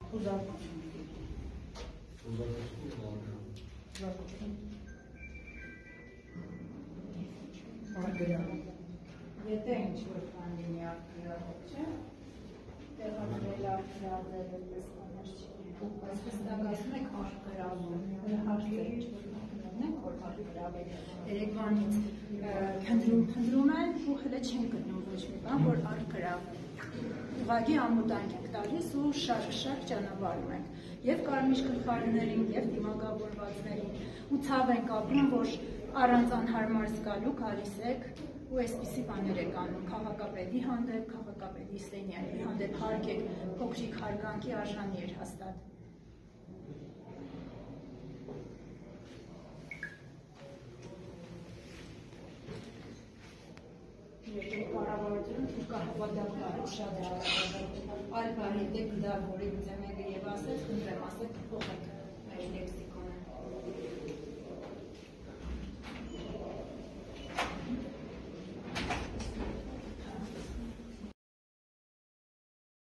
Եթե ինչ-որ կանդինի արկրահոտ չէ, տեղադրել արկրահոտ պես կաներ չի լինում, բայց վստակացում եք արկրահոտ, հարցեր ինչ-որ կանդինեք, որ արկրահոտ երեկվանից խնդրում են ու հլը չեն գտնում ոչ մի բան, որ արկրահոտ ուղղակի ամուտանք եք տալիս ու շարք ճանապարհում եք և կարմիր գլխարներին, և դիմակավորվածներին ու ցավ ենք ապրում, որ առանց անհարմար զգալու գալիս եք ու այսպիսի բաներ եք անում քաղաքապետի հանդեպ, քաղաքապետի Սենյակի հանդեպ հարկ եք փոքրիկ հարգանքի արժանի էր հաստատ։ Կառավարությունը թուրքա հավատակները շատ այլ բարի դեպք դա, որի գծե մեկը և ասեց, խնդրեմ ասեք, փող